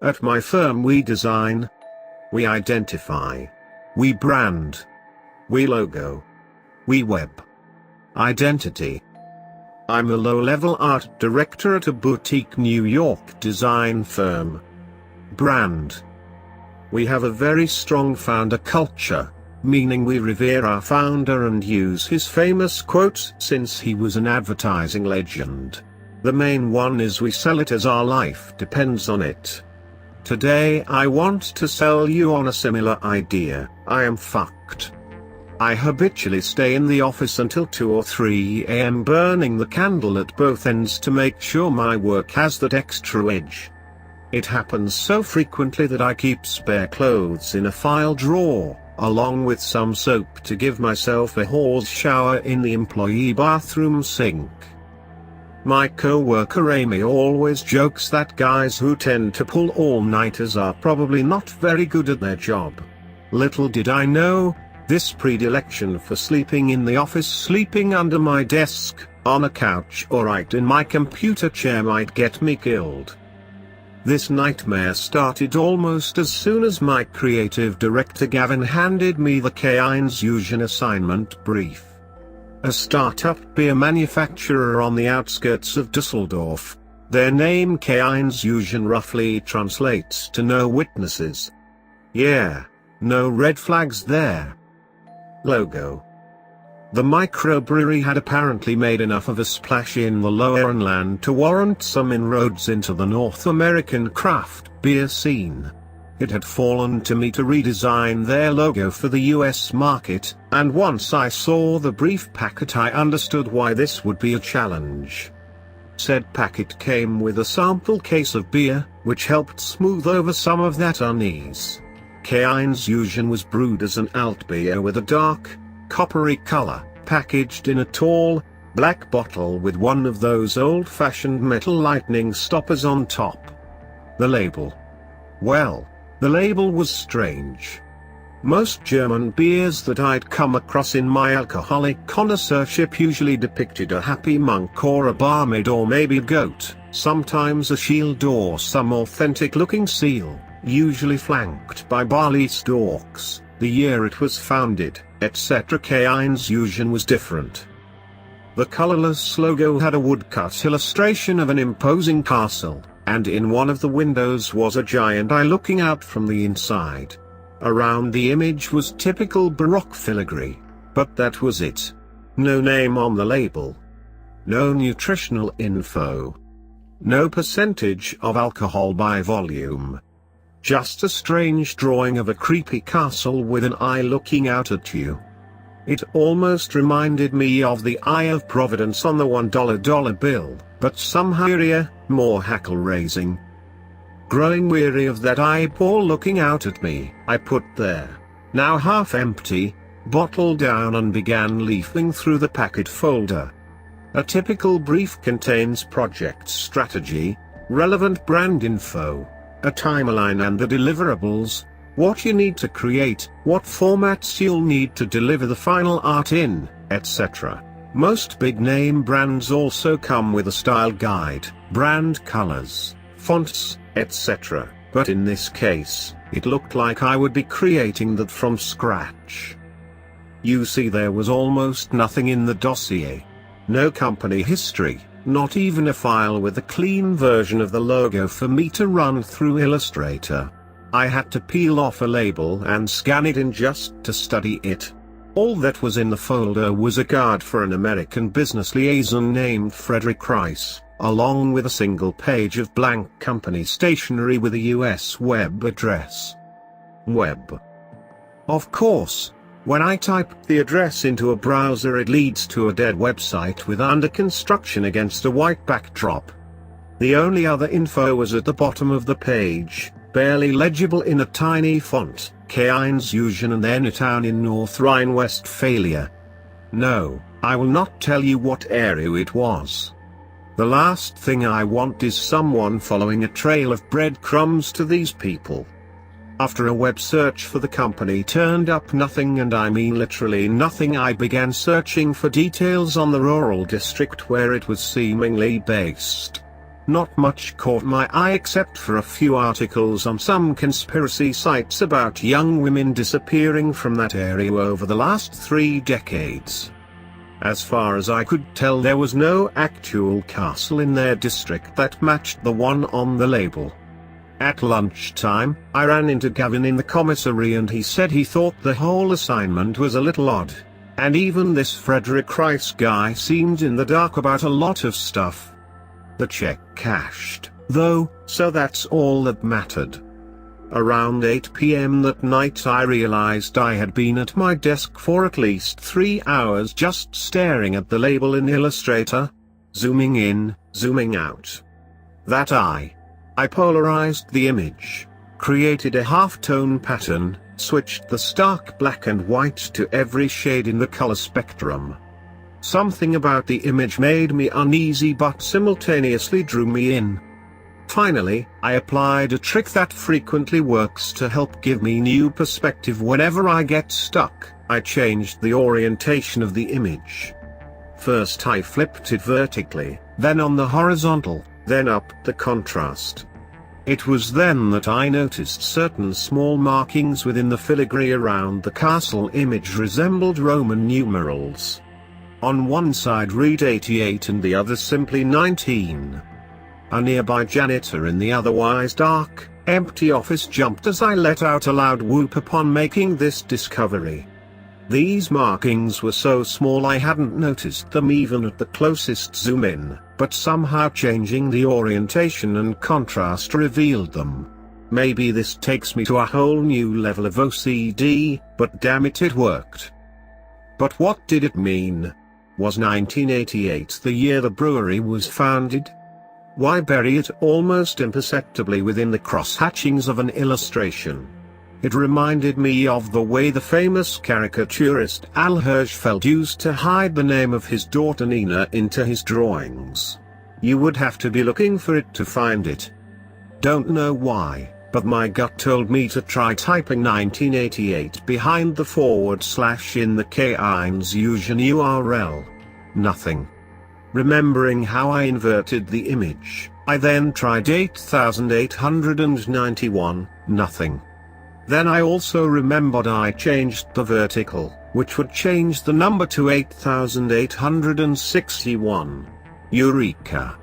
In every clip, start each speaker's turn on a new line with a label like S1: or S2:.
S1: At my firm we design, we identify, we brand, we logo, we web. Identity. I'm a low-level art director at a boutique New York design firm. Brand. We have a very strong founder culture, meaning we revere our founder and use his famous quotes since he was an advertising legend. The main one is we sell it as our life depends on it. Today I want to sell you on a similar idea. I am fucked. I habitually stay in the office until 2 or 3 a.m. burning the candle at both ends to make sure my work has that extra edge. It happens so frequently that I keep spare clothes in a file drawer, along with some soap to give myself a horse shower in the employee bathroom sink. My co-worker Amy always jokes that guys who tend to pull all-nighters are probably not very good at their job. Little did I know, this predilection for sleeping in the office, sleeping under my desk, on a couch or right in my computer chair might get me killed. This nightmare started almost as soon as my creative director Gavin handed me the K1 assignment brief. A startup beer manufacturer on the outskirts of Düsseldorf. Their name K1 roughly translates to no witnesses. Yeah, no red flags there. Logo. The microbrewery had apparently made enough of a splash in the Lower Rhineland to warrant some inroads into the North American craft beer scene. It had fallen to me to redesign their logo for the US market, and once I saw the brief packet I understood why this would be a challenge. Said packet came with a sample case of beer, which helped smooth over some of that unease. K1 was brewed as an alt beer with a dark, coppery color, packaged in a tall, black bottle with one of those old-fashioned metal lightning stoppers on top. The label. Well, the label was strange. Most German beers that I'd come across in my alcoholic connoisseurship usually depicted a happy monk or a barmaid or maybe a goat, sometimes a shield or some authentic-looking seal, usually flanked by barley stalks, the year it was founded, etc. K1 was different. The colorless logo had a woodcut illustration of an imposing castle, and in one of the windows was a giant eye looking out from the inside. Around the image was typical Baroque filigree, but that was it. No name on the label. No nutritional info. No percentage of alcohol by volume. Just a strange drawing of a creepy castle with an eye looking out at you. It almost reminded me of the Eye of Providence on the $1 bill, but somehow eerier, more hackle-raising. Growing weary of that eyeball looking out at me, I put their, now half empty, bottle down and began leafing through the packet folder. A typical brief contains project strategy, relevant brand info, a timeline and the deliverables, what you need to create, what formats you'll need to deliver the final art in, etc. Most big-name brands also come with a style guide, brand colors, fonts, etc., but in this case, it looked like I would be creating that from scratch. You see, there was almost nothing in the dossier. No company history, not even a file with a clean version of the logo for me to run through Illustrator. I had to peel off a label and scan it in just to study it. All that was in the folder was a card for an American business liaison named Frederick Rice, along with a single page of blank company stationery with a US web address. Web. Of course, when I type the address into a browser it leads to a dead website with under construction against a white backdrop. The only other info was at the bottom of the page, barely legible in a tiny font, K1 and then a town in North Rhine-Westphalia. No, I will not tell you what area it was. The last thing I want is someone following a trail of breadcrumbs to these people. After a web search for the company turned up nothing, and I mean literally nothing, I began searching for details on the rural district where it was seemingly based. Not much caught my eye except for a few articles on some conspiracy sites about young women disappearing from that area over the last 3 decades. As far as I could tell, there was no actual castle in their district that matched the one on the label. At lunchtime, I ran into Gavin in the commissary and he said he thought the whole assignment was a little odd. And even this Frederick Rice guy seemed in the dark about a lot of stuff. The check cashed, though, so that's all that mattered. Around 8 p.m. that night I realized I had been at my desk for at least 3 hours just staring at the label in Illustrator. Zooming in, zooming out. That I polarized the image, created a half-tone pattern, switched the stark black and white to every shade in the color spectrum. Something about the image made me uneasy but simultaneously drew me in. Finally, I applied a trick that frequently works to help give me new perspective whenever I get stuck. I changed the orientation of the image. First I flipped it vertically, then on the horizontal, then up the contrast. It was then that I noticed certain small markings within the filigree around the castle image resembled Roman numerals. On one side read 88 and the other simply 19. A nearby janitor in the otherwise dark, empty office jumped as I let out a loud whoop upon making this discovery. These markings were so small I hadn't noticed them even at the closest zoom in, but somehow changing the orientation and contrast revealed them. Maybe this takes me to a whole new level of OCD, but damn it worked. But what did it mean? Was 1988 the year the brewery was founded? Why bury it almost imperceptibly within the cross-hatchings of an illustration? It reminded me of the way the famous caricaturist Al Hirschfeld used to hide the name of his daughter Nina into his drawings. You would have to be looking for it to find it. Don't know why, but my gut told me to try typing 1988 behind the / in the K1's URL. Nothing. Remembering how I inverted the image, I then tried 8891, nothing. Then I also remembered I changed the vertical, which would change the number to 8861. Eureka!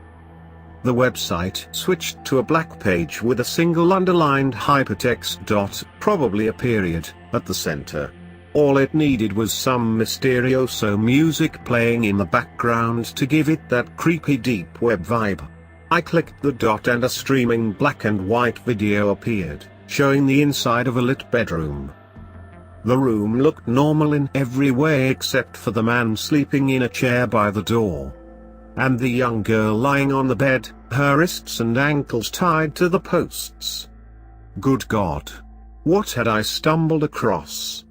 S1: The website switched to a black page with a single underlined hypertext dot, probably a period, at the center. All it needed was some mysterioso music playing in the background to give it that creepy deep web vibe. I clicked the dot and a streaming black and white video appeared, showing the inside of a lit bedroom. The room looked normal in every way except for the man sleeping in a chair by the door. And the young girl lying on the bed, her wrists and ankles tied to the posts. Good God! What had I stumbled across?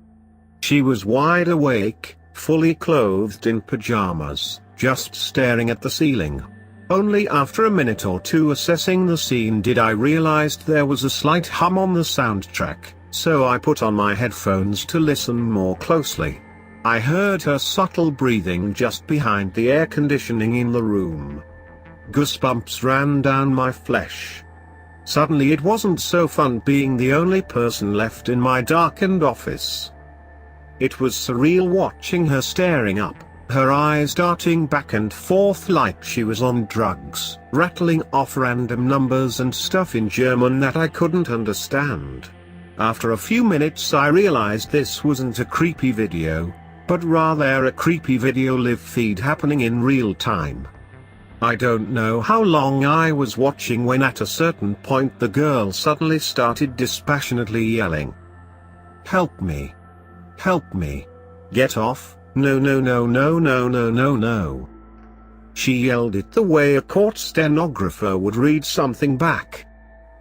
S1: She was wide awake, fully clothed in pajamas, just staring at the ceiling. Only after a minute or two assessing the scene did I realize there was a slight hum on the soundtrack, so I put on my headphones to listen more closely. I heard her subtle breathing just behind the air conditioning in the room. Goosebumps ran down my flesh. Suddenly it wasn't so fun being the only person left in my darkened office. It was surreal watching her staring up, her eyes darting back and forth like she was on drugs, rattling off random numbers and stuff in German that I couldn't understand. After a few minutes I realized this wasn't a creepy video, but rather a creepy video live feed happening in real time. I don't know how long I was watching when at a certain point the girl suddenly started dispassionately yelling. "Help me! Help me! Get off! No no no no no no no no!" She yelled it the way a court stenographer would read something back.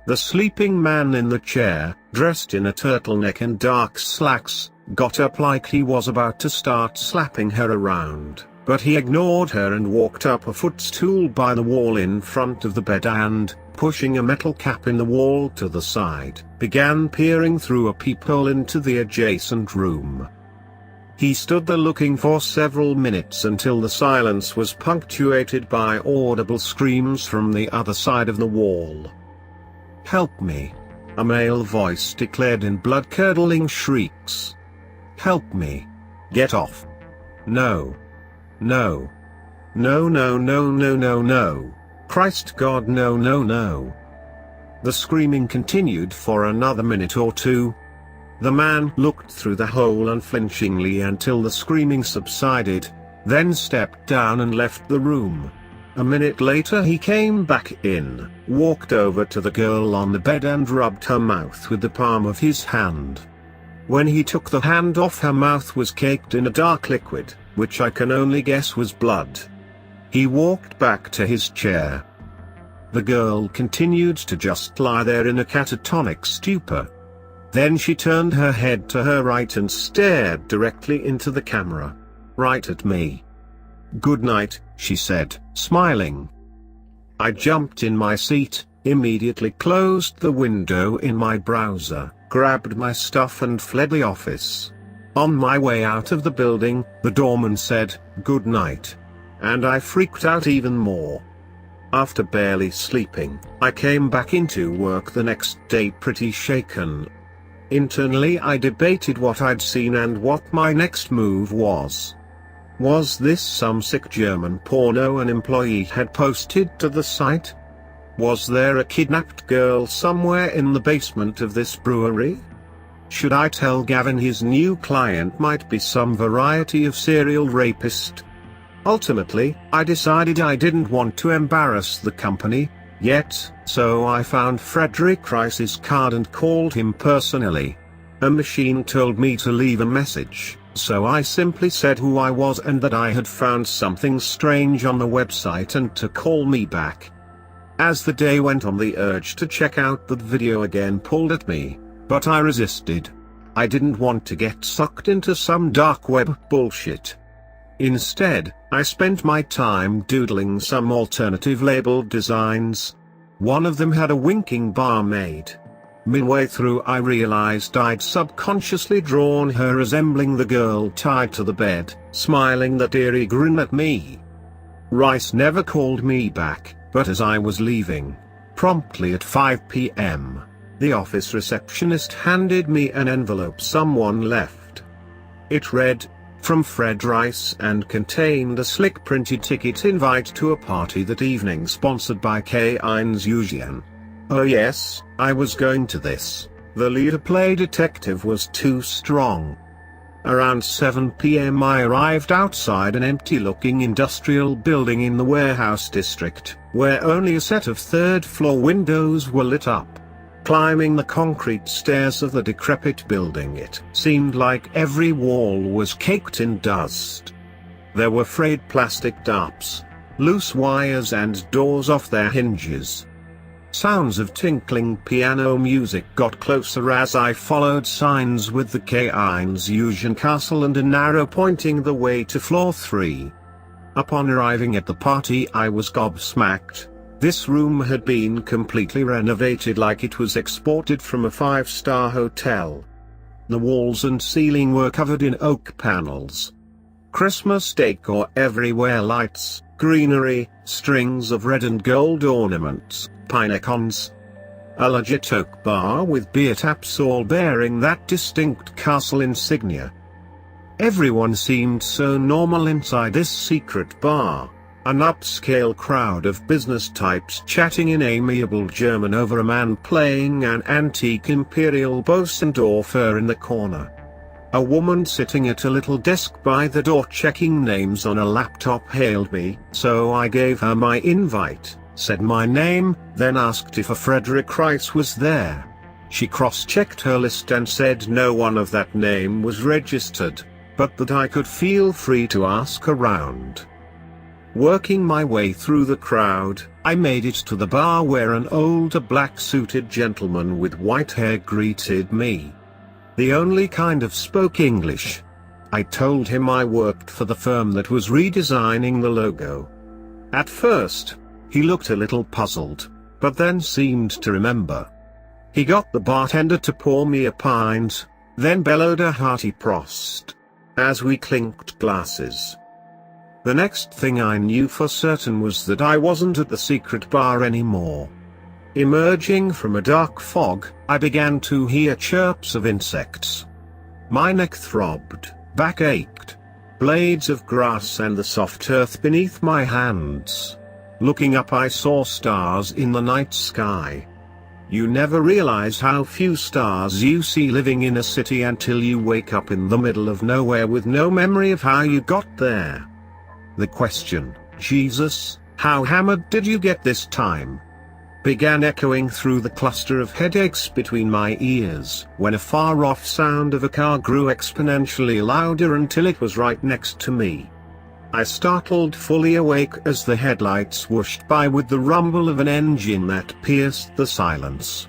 S1: The sleeping man in the chair, dressed in a turtleneck and dark slacks, got up like he was about to start slapping her around, but he ignored her and walked up a footstool by the wall in front of the bed and, pushing a metal cap in the wall to the side, began peering through a peephole into the adjacent room. He stood there looking for several minutes until the silence was punctuated by audible screams from the other side of the wall. "Help me!" a male voice declared in blood-curdling shrieks. "Help me! Get off! No! No! No, no, no, no, no, no! Christ God, no, no, no!" The screaming continued for another minute or two. The man looked through the hole unflinchingly until the screaming subsided, then stepped down and left the room. A minute later he came back in, walked over to the girl on the bed and rubbed her mouth with the palm of his hand. When he took the hand off, her mouth was caked in a dark liquid, which I can only guess was blood. He walked back to his chair. The girl continued to just lie there in a catatonic stupor. Then she turned her head to her right and stared directly into the camera. Right at me. "Good night," she said, smiling. I jumped in my seat, immediately closed the window in my browser, grabbed my stuff and fled the office. On my way out of the building, the doorman said, "Good night." And I freaked out even more. After barely sleeping, I came back into work the next day pretty shaken. Internally I debated what I'd seen and what my next move was. Was this some sick German porno an employee had posted to the site? Was there a kidnapped girl somewhere in the basement of this brewery? Should I tell Gavin his new client might be some variety of serial rapist? Ultimately, I decided I didn't want to embarrass the company yet, so I found Frederick Rice's card and called him personally. A machine told me to leave a message, so I simply said who I was and that I had found something strange on the website and to call me back. As the day went on, the urge to check out the video again pulled at me, but I resisted. I didn't want to get sucked into some dark web bullshit. Instead, I spent my time doodling some alternative label designs. One of them had a winking barmaid. Midway through I realized I'd subconsciously drawn her resembling the girl tied to the bed, smiling that eerie grin at me. Rice never called me back, but as I was leaving, promptly at 5 p.m., the office receptionist handed me an envelope someone left. It read, "From Fred Rice," and contained a slick printed ticket invite to a party that evening sponsored by K1's Eugene. Oh yes, I was going to this. The leader play detective was too strong. Around 7 p.m. I arrived outside an empty-looking industrial building in the warehouse district, where only a set of third-floor windows were lit up. Climbing the concrete stairs of the decrepit building, it seemed like every wall was caked in dust. There were frayed plastic doors, loose wires and doors off their hinges. Sounds of tinkling piano music got closer as I followed signs with the K1's Eugene Castle and an arrow pointing the way to floor 3. Upon arriving at the party, I was gobsmacked. This room had been completely renovated like it was exported from a 5-star hotel. The walls and ceiling were covered in oak panels. Christmas decor everywhere, lights, greenery, strings of red and gold ornaments, pine icons. A legit oak bar with beer taps all bearing that distinct castle insignia. Everyone seemed so normal inside this secret bar. An upscale crowd of business types chatting in amiable German over a man playing an antique imperial Bosendorfer in the corner. A woman sitting at a little desk by the door checking names on a laptop hailed me, so I gave her my invite, said my name, then asked if a Frederick Rice was there. She cross-checked her list and said no one of that name was registered, but that I could feel free to ask around. Working my way through the crowd, I made it to the bar where an older black-suited gentleman with white hair greeted me. The only kind of spoke English. I told him I worked for the firm that was redesigning the logo. At first, he looked a little puzzled, but then seemed to remember. He got the bartender to pour me a pint, then bellowed a hearty prost. as we clinked glasses. The next thing I knew for certain was that I wasn't at the secret bar anymore. Emerging from a dark fog, I began to hear chirps of insects. My neck throbbed, back ached. Blades of grass and the soft earth beneath my hands. Looking up, I saw stars in the night sky. You never realize how few stars you see living in a city until you wake up in the middle of nowhere with no memory of how you got there. The question, "Jesus, how hammered did you get this time?" began echoing through the cluster of headaches between my ears, when a far-off sound of a car grew exponentially louder until it was right next to me. I startled, fully awake, as the headlights whooshed by with the rumble of an engine that pierced the silence.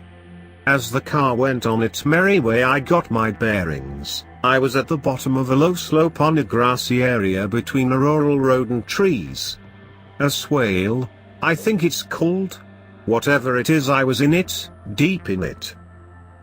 S1: As the car went on its merry way, I got my bearings. I was at the bottom of a low slope on a grassy area between a rural road and trees. A swale, I think it's called. Whatever it is, I was in it, deep in it.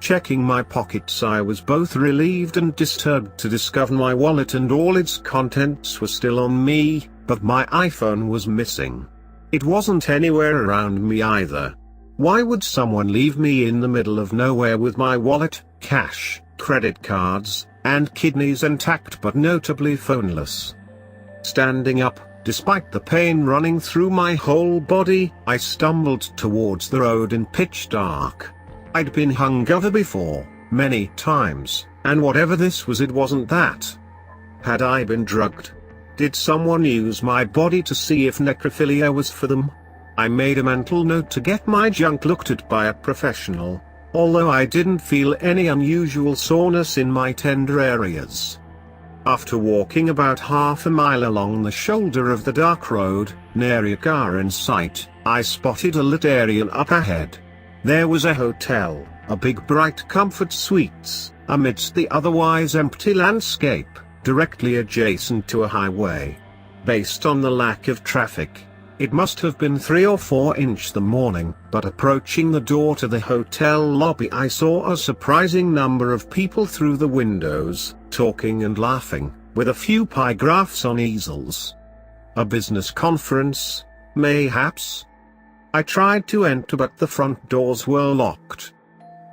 S1: Checking my pockets, I was both relieved and disturbed to discover my wallet and all its contents were still on me, but my iPhone was missing. It wasn't anywhere around me either. Why would someone leave me in the middle of nowhere with my wallet, cash, credit cards, and kidneys intact but notably phoneless? Standing up, despite the pain running through my whole body, I stumbled towards the road in pitch dark. I'd been hungover before, many times, and whatever this was, it wasn't that. Had I been drugged? Did someone use my body to see if necrophilia was for them? I made a mental note to get my junk looked at by a professional, although I didn't feel any unusual soreness in my tender areas. After walking about half a mile along the shoulder of the dark road, nary a car in sight, I spotted a lit area up ahead. There was a hotel, a big bright Comfort Suites, amidst the otherwise empty landscape, directly adjacent to a highway. Based on the lack of traffic, it must have been 3 or 4 in the morning, but approaching the door to the hotel lobby, I saw a surprising number of people through the windows, talking and laughing, with a few pie graphs on easels. A business conference, mayhaps? I tried to enter, but the front doors were locked.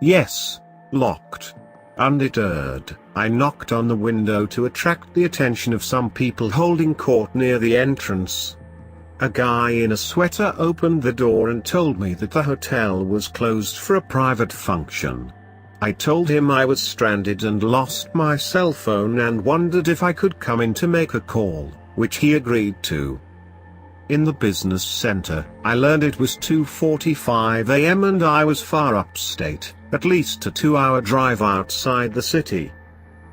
S1: Yes, locked. Undeterred, I knocked on the window to attract the attention of some people holding court near the entrance. A guy in a sweater opened the door and told me that the hotel was closed for a private function. I told him I was stranded and lost my cell phone and wondered if I could come in to make a call, which he agreed to. In the business center, I learned it was 2:45 a.m. and I was far upstate, at least a 2-hour drive outside the city.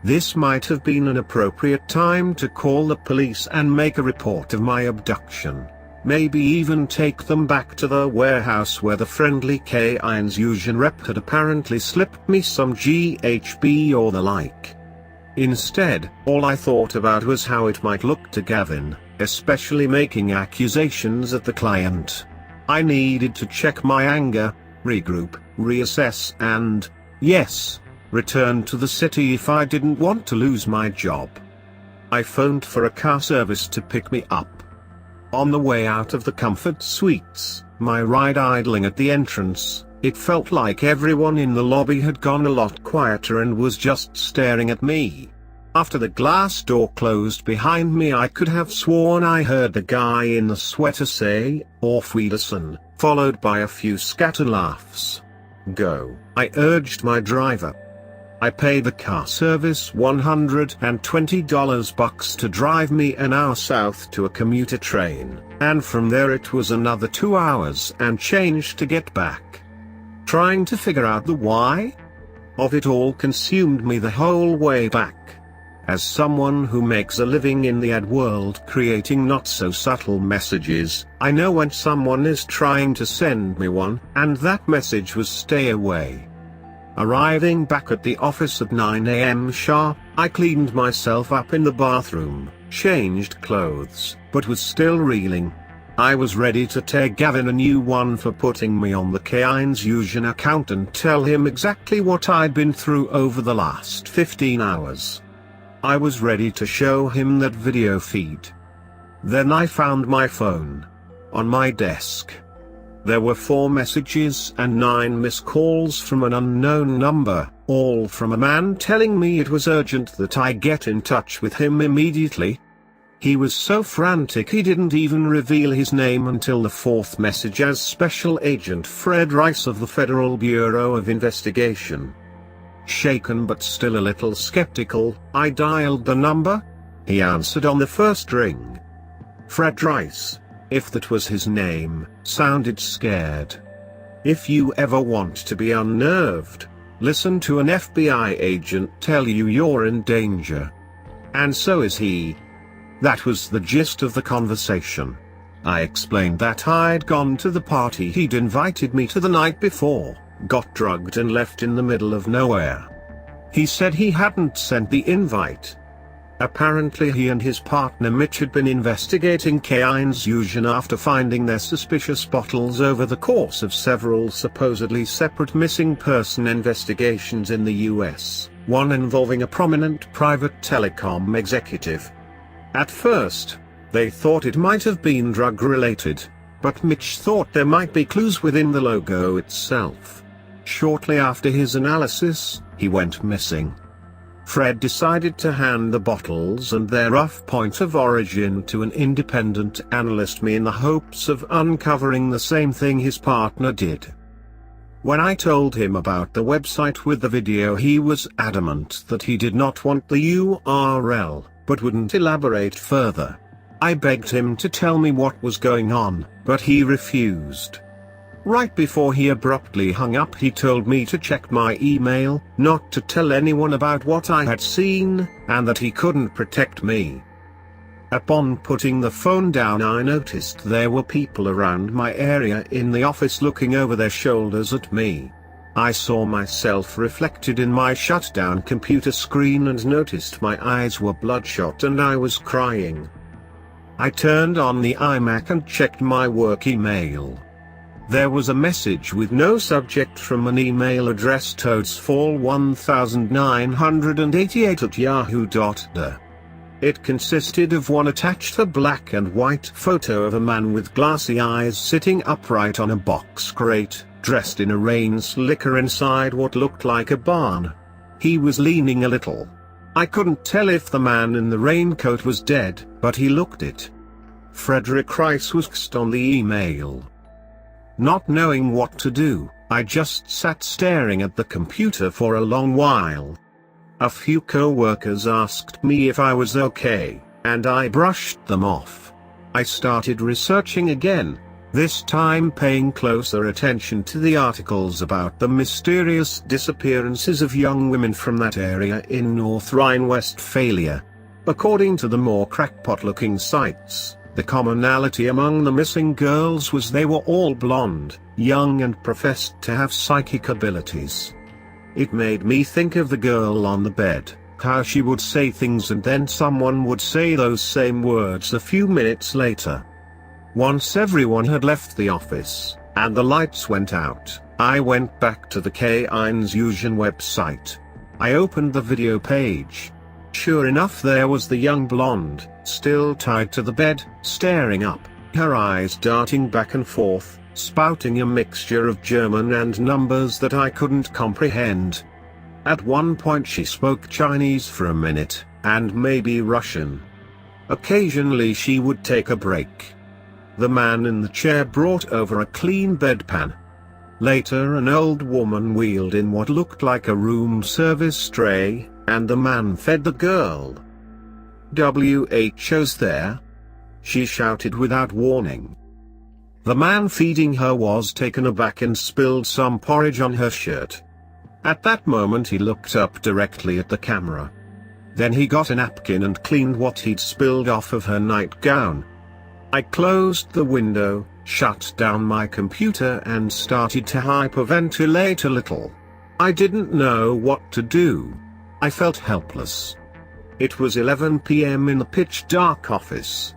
S1: This might have been an appropriate time to call the police and make a report of my abduction. Maybe even take them back to the warehouse where the friendly K-Iron's Fusion rep had apparently slipped me some GHB or the like. Instead, all I thought about was how it might look to Gavin, especially making accusations at the client. I needed to check my anger, regroup, reassess and, yes, return to the city if I didn't want to lose my job. I phoned for a car service to pick me up. On the way out of the Comfort Suites, my ride idling at the entrance, it felt like everyone in the lobby had gone a lot quieter and was just staring at me. After the glass door closed behind me, I could have sworn I heard the guy in the sweater say, "Auf Wiedersehen," followed by a few scatter laughs. Go, I urged my driver. I paid the car service $120 to drive me an hour south to a commuter train, and from there it was another 2 hours and change to get back. Trying to figure out the why of it all consumed me the whole way back. As someone who makes a living in the ad world creating not so subtle messages, I know when someone is trying to send me one, and that message was stay away. Arriving back at the office at 9 a.m. sharp, I cleaned myself up in the bathroom, changed clothes, but was still reeling. I was ready to tear Gavin a new one for putting me on the K-Iron's Fusion account and tell him exactly what I'd been through over the last 15 hours. I was ready to show him that video feed. Then I found my phone. On my desk. There were 4 messages and 9 missed calls from an unknown number, all from a man telling me it was urgent that I get in touch with him immediately. He was so frantic he didn't even reveal his name until the 4th message as Special Agent Fred Rice of the Federal Bureau of Investigation. Shaken but still a little skeptical, I dialed the number. He answered on the first ring. Fred Rice, if that was his name, sounded scared. If you ever want to be unnerved, listen to an FBI agent tell you you're in danger. And so is he. That was the gist of the conversation. I explained that I'd gone to the party he'd invited me to the night before, got drugged and left in the middle of nowhere. He said he hadn't sent the invite. Apparently he and his partner Mitch had been investigating K-Heinz Fusion after finding their suspicious bottles over the course of several supposedly separate missing person investigations in the US, one involving a prominent private telecom executive. At first, they thought it might have been drug-related, but Mitch thought there might be clues within the logo itself. Shortly after his analysis, he went missing. Fred decided to hand the bottles and their rough point of origin to an independent analyst, me in the hopes of uncovering the same thing his partner did. When I told him about the website with the video, he was adamant that he did not want the URL, but wouldn't elaborate further. I begged him to tell me what was going on, but he refused. Right before he abruptly hung up, he told me to check my email, not to tell anyone about what I had seen, and that he couldn't protect me. Upon putting the phone down, I noticed there were people around my area in the office looking over their shoulders at me. I saw myself reflected in my shut-down computer screen and noticed my eyes were bloodshot and I was crying. I turned on the iMac and checked my work email. There was a message with no subject from an email address toadsfall1988@yahoo.de. It consisted of one attached a black and white photo of a man with glassy eyes sitting upright on a box crate, dressed in a rain slicker inside what looked like a barn. He was leaning a little. I couldn't tell if the man in the raincoat was dead, but he looked it. Frederick Rice was on the email. Not knowing what to do, I just sat staring at the computer for a long while. A few co-workers asked me if I was okay, and I brushed them off. I started researching again, this time paying closer attention to the articles about the mysterious disappearances of young women from that area in North Rhine-Westphalia. According to the more crackpot-looking sites, the commonality among the missing girls was they were all blonde, young and professed to have psychic abilities. It made me think of the girl on the bed, how she would say things and then someone would say those same words a few minutes later. Once everyone had left the office, and the lights went out, I went back to the K-Heinz Fusion website. I opened the video page. Sure enough, there was the young blonde, still tied to the bed, staring up, her eyes darting back and forth, spouting a mixture of German and numbers that I couldn't comprehend. At one point she spoke Chinese for a minute, and maybe Russian. Occasionally she would take a break. The man in the chair brought over a clean bedpan. Later an old woman wheeled in what looked like a room service tray, and the man fed the girl. "WHO's there?" she shouted without warning. The man feeding her was taken aback and spilled some porridge on her shirt. At that moment he looked up directly at the camera. Then he got a napkin and cleaned what he'd spilled off of her nightgown. I closed the window, shut down my computer and started to hyperventilate a little. I didn't know what to do. I felt helpless. It was 11 p.m. in the pitch-dark office.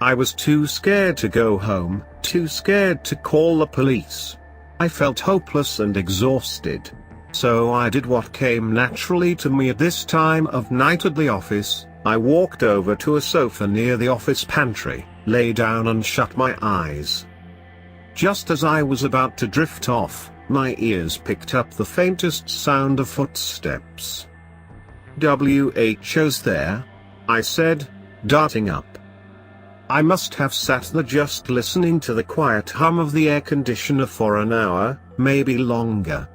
S1: I was too scared to go home, too scared to call the police. I felt hopeless and exhausted. So I did what came naturally to me at this time of night at the office. I walked over to a sofa near the office pantry, lay down and shut my eyes. Just as I was about to drift off, my ears picked up the faintest sound of footsteps. "WHO's there?" I said, darting up. I must have sat there just listening to the quiet hum of the air conditioner for an hour, maybe longer.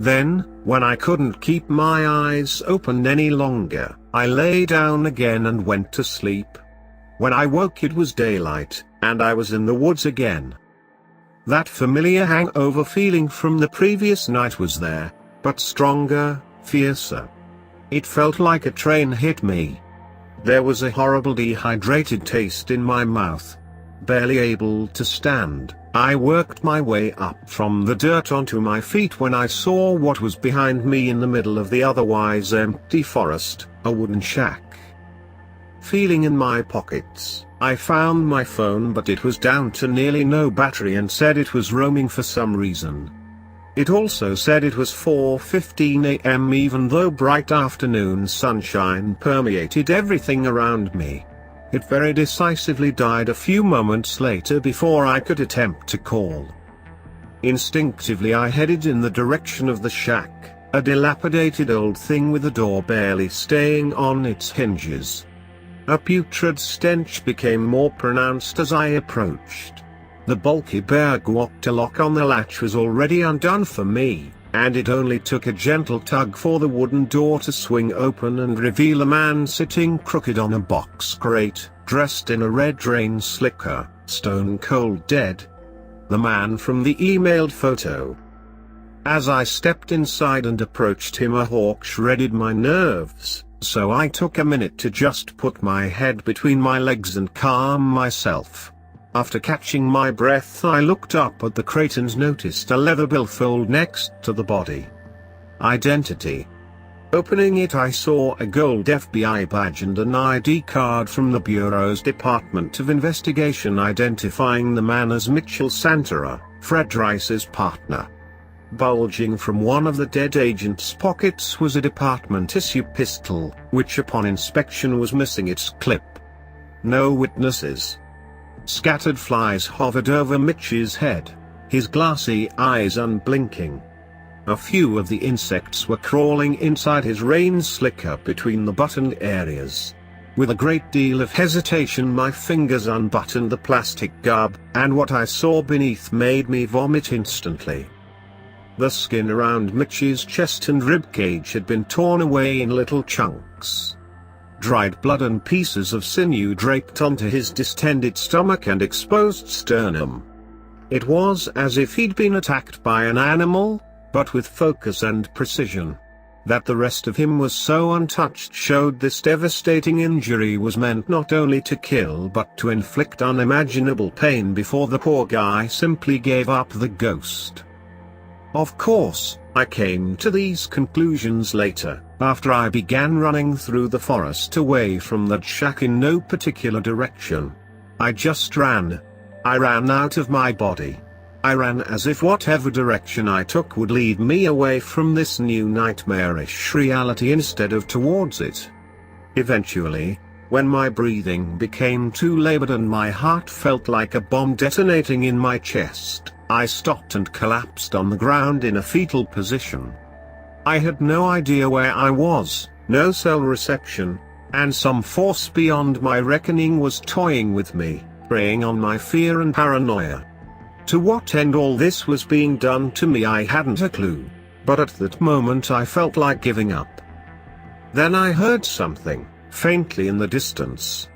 S1: Then, when I couldn't keep my eyes open any longer, I lay down again and went to sleep. When I woke it was daylight, and I was in the woods again. That familiar hangover feeling from the previous night was there, but stronger, fiercer. It felt like a train hit me. There was a horrible dehydrated taste in my mouth. Barely able to stand, I worked my way up from the dirt onto my feet when I saw what was behind me in the middle of the otherwise empty forest, a wooden shack. Feeling in my pockets, I found my phone, but it was down to nearly no battery and said it was roaming for some reason. It also said it was 4:15 a.m. even though bright afternoon sunshine permeated everything around me. It very decisively died a few moments later before I could attempt to call. Instinctively I headed in the direction of the shack, a dilapidated old thing with a door barely staying on its hinges. A putrid stench became more pronounced as I approached. The bulky bergwachter lock on the latch was already undone for me, and it only took a gentle tug for the wooden door to swing open and reveal a man sitting crooked on a box crate, dressed in a red rain slicker, stone cold dead. The man from the emailed photo. As I stepped inside and approached him, a hawk shredded my nerves, so I took a minute to just put my head between my legs and calm myself. After catching my breath, I looked up at the crate and noticed a leather billfold next to the body. Identity. Opening it, I saw a gold FBI badge and an ID card from the Bureau's Department of Investigation identifying the man as Mitchell Santara, Fred Rice's partner. Bulging from one of the dead agent's pockets was a department-issue pistol, which upon inspection was missing its clip. No witnesses. Scattered flies hovered over Mitch's head, his glassy eyes unblinking. A few of the insects were crawling inside his rain slicker between the buttoned areas. With a great deal of hesitation my fingers unbuttoned the plastic garb, and what I saw beneath made me vomit instantly. The skin around Mitch's chest and ribcage had been torn away in little chunks. Dried blood and pieces of sinew draped onto his distended stomach and exposed sternum. It was as if he'd been attacked by an animal, but with focus and precision. That the rest of him was so untouched showed this devastating injury was meant not only to kill but to inflict unimaginable pain before the poor guy simply gave up the ghost. Of course, I came to these conclusions later, after I began running through the forest away from that shack in no particular direction. I just ran. I ran out of my body. I ran as if whatever direction I took would lead me away from this new nightmarish reality instead of towards it. Eventually, when my breathing became too labored and my heart felt like a bomb detonating in my chest, I stopped and collapsed on the ground in a fetal position. I had no idea where I was, no cell reception, and some force beyond my reckoning was toying with me, preying on my fear and paranoia. To what end all this was being done to me I hadn't a clue, but at that moment I felt like giving up. Then I heard something, faintly in the distance.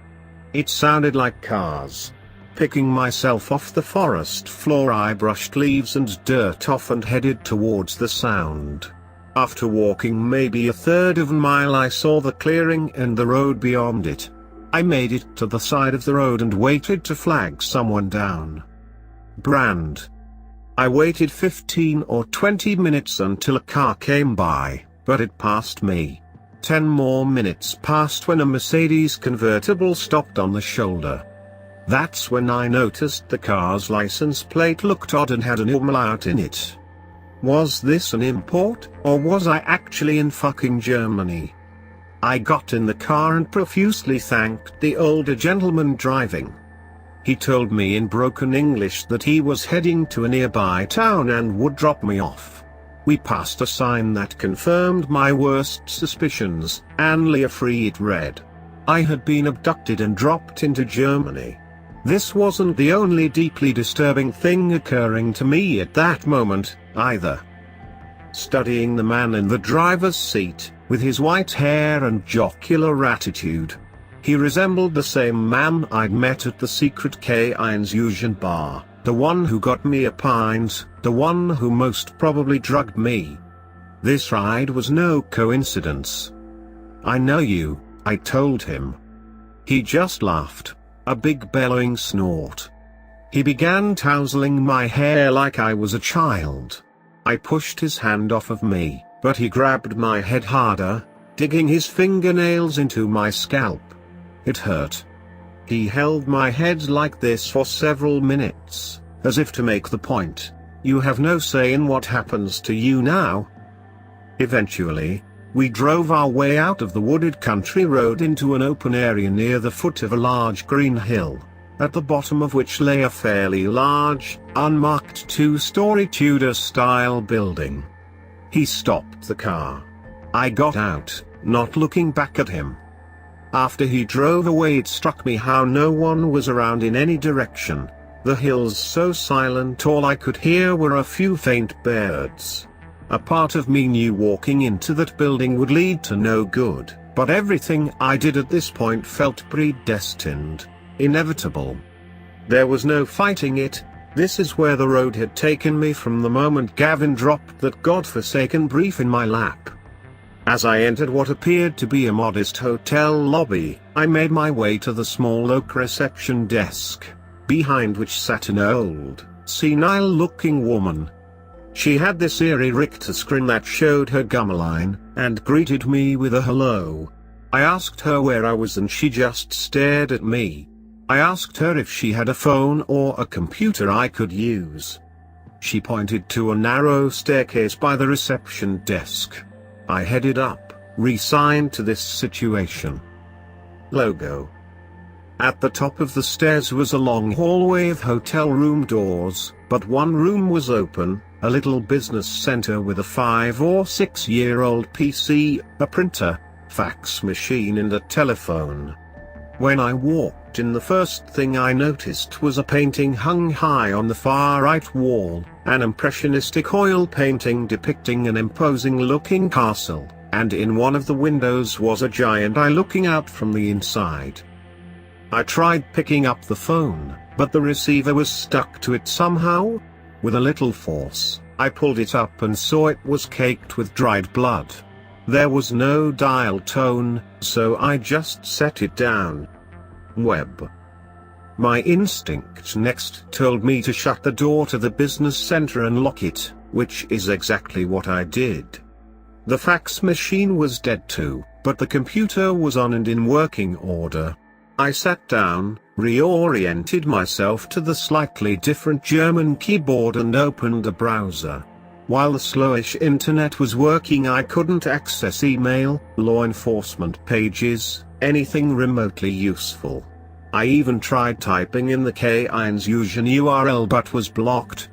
S1: It sounded like cars. Picking myself off the forest floor, I brushed leaves and dirt off and headed towards the sound. After walking maybe a third of a mile, I saw the clearing and the road beyond it. I made it to the side of the road and waited to flag someone down. Brand. I waited 15 or 20 minutes until a car came by, but it passed me. 10 more minutes passed when a Mercedes convertible stopped on the shoulder. That's when I noticed the car's license plate looked odd and had an umlaut in it. Was this an import, or was I actually in fucking Germany? I got in the car and profusely thanked the older gentleman driving. He told me in broken English that he was heading to a nearby town and would drop me off. We passed a sign that confirmed my worst suspicions, Anlia Free it read. I had been abducted and dropped into Germany. This wasn't the only deeply disturbing thing occurring to me at that moment, either. Studying the man in the driver's seat, with his white hair and jocular attitude. He resembled the same man I'd met at the secret K1 bar, the one who got me a pint, the one who most probably drugged me. This ride was no coincidence. I know you, I told him. He just laughed, a big bellowing snort. He began tousling my hair like I was a child. I pushed his hand off of me, but he grabbed my head harder, digging his fingernails into my scalp. It hurt. He held my head like this for several minutes, as if to make the point, you have no say in what happens to you now. Eventually, we drove our way out of the wooded country road into an open area near the foot of a large green hill, at the bottom of which lay a fairly large, unmarked two-story Tudor-style building. He stopped the car. I got out, not looking back at him. After he drove away, it struck me how no one was around in any direction, the hills so silent all I could hear were a few faint birds. A part of me knew walking into that building would lead to no good, but everything I did at this point felt predestined, inevitable. There was no fighting it. This is where the road had taken me from the moment Gavin dropped that godforsaken brief in my lap. As I entered what appeared to be a modest hotel lobby, I made my way to the small oak reception desk, behind which sat an old, senile-looking woman. She had this eerie rictus grin that showed her gummerline, and greeted me with a hello. I asked her where I was and she just stared at me. I asked her if she had a phone or a computer I could use. She pointed to a narrow staircase by the reception desk. I headed up, resigned to this situation. Logo. At the top of the stairs was a long hallway of hotel room doors, but one room was open, a little business center with a 5 or 6-year-old PC, a printer, fax machine and a telephone. When I walked in, the first thing I noticed was a painting hung high on the far right wall, an impressionistic oil painting depicting an imposing-looking castle, and in one of the windows was a giant eye looking out from the inside. I tried picking up the phone, but the receiver was stuck to it somehow. With a little force, I pulled it up and saw it was caked with dried blood. There was no dial tone, so I just set it down. Web. My instinct next told me to shut the door to the business center and lock it, which is exactly what I did. The fax machine was dead too, but the computer was on and in working order. I sat down, reoriented myself to the slightly different German keyboard and opened a browser. While the slowish internet was working, I couldn't access email, law enforcement pages, anything remotely useful. I even tried typing in the K1 URL but was blocked.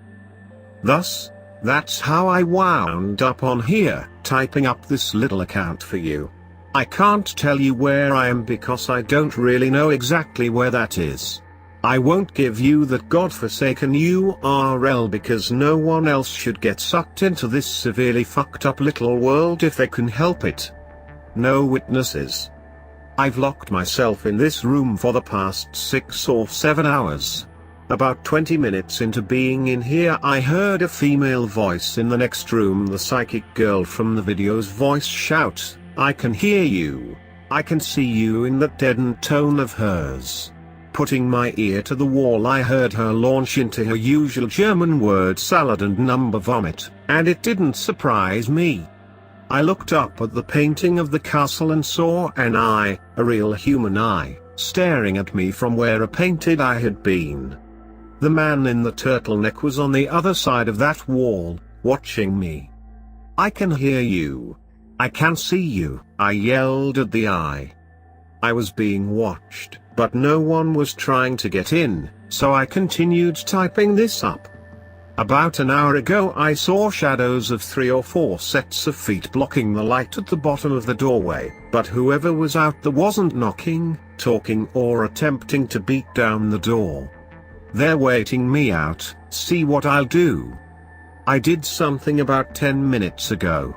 S1: Thus, that's how I wound up on here, typing up this little account for you. I can't tell you where I am because I don't really know exactly where that is. I won't give you that godforsaken URL because no one else should get sucked into this severely fucked up little world if they can help it. No witnesses. I've locked myself in this room for the past 6 or 7 hours. About 20 minutes into being in here, I heard a female voice in the next room, the psychic girl from the video's voice, shout, "I can hear you. I can see you," in that deadened tone of hers. Putting my ear to the wall, I heard her launch into her usual German word salad and number vomit, and it didn't surprise me. I looked up at the painting of the castle and saw an eye, a real human eye, staring at me from where a painted eye had been. The man in the turtleneck was on the other side of that wall, watching me. I can hear you. I can see you, I yelled at the eye. I was being watched, but no one was trying to get in, so I continued typing this up. About an hour ago I saw shadows of 3 or 4 sets of feet blocking the light at the bottom of the doorway, but whoever was out there wasn't knocking, talking or attempting to beat down the door. They're waiting me out, see what I'll do. I did something about 10 minutes ago.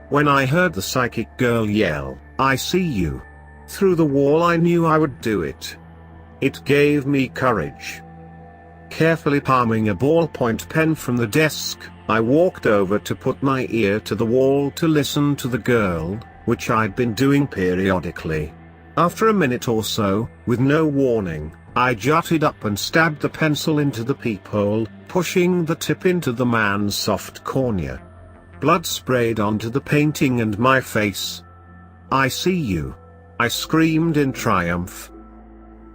S1: When I heard the psychic girl yell, "I see you," through the wall, I knew I would do it. It gave me courage. Carefully palming a ballpoint pen from the desk, I walked over to put my ear to the wall to listen to the girl, which I'd been doing periodically. After a minute or so, with no warning, I jutted up and stabbed the pencil into the peephole, pushing the tip into the man's soft cornea. Blood sprayed onto the painting and my face. "I see you," I screamed in triumph.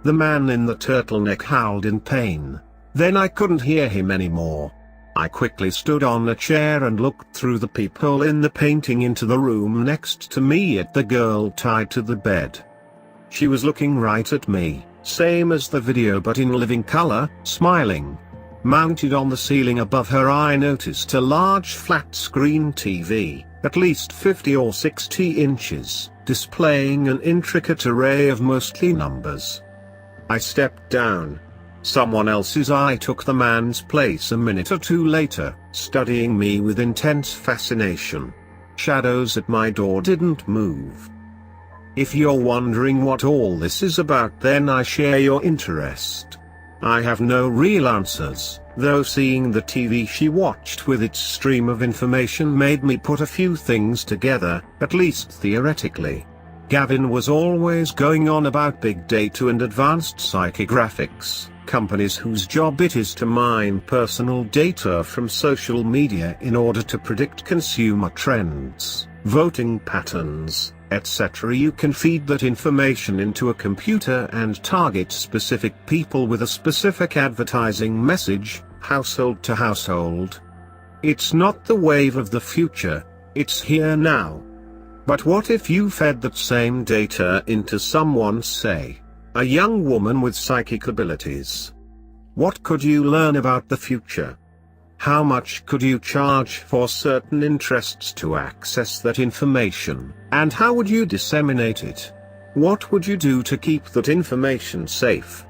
S1: The man in the turtleneck howled in pain. Then I couldn't hear him anymore. I quickly stood on a chair and looked through the peephole in the painting into the room next to me at the girl tied to the bed. She was looking right at me, same as the video but in living color, smiling. Mounted on the ceiling above her, I noticed a large flat-screen TV, at least 50 or 60 inches, displaying an intricate array of mostly numbers. I stepped down. Someone else's eye took the man's place a minute or two later, studying me with intense fascination. Shadows at my door didn't move. If you're wondering what all this is about, then I share your interest. I have no real answers, though seeing the TV she watched with its stream of information made me put a few things together, at least theoretically. Gavin was always going on about big data and advanced psychographics, companies whose job it is to mine personal data from social media in order to predict consumer trends, voting patterns, etc. You can feed that information into a computer and target specific people with a specific advertising message, household to household. It's not the wave of the future, it's here now. But what if you fed that same data into someone, say, a young woman with psychic abilities? What could you learn about the future? How much could you charge for certain interests to access that information, and how would you disseminate it? What would you do to keep that information safe?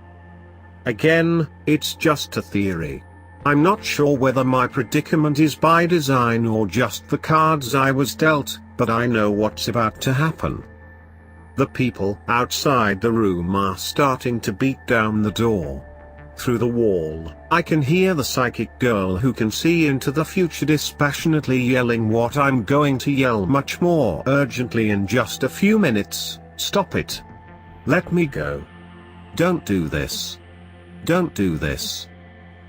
S1: Again, it's just a theory. I'm not sure whether my predicament is by design or just the cards I was dealt, but I know what's about to happen. The people outside the room are starting to beat down the door. Through the wall, I can hear the psychic girl who can see into the future dispassionately yelling what I'm going to yell much more urgently in just a few minutes: "Stop it! Let me go! Don't do this! Don't do this!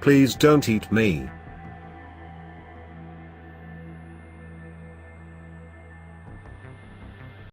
S1: Please don't eat me!"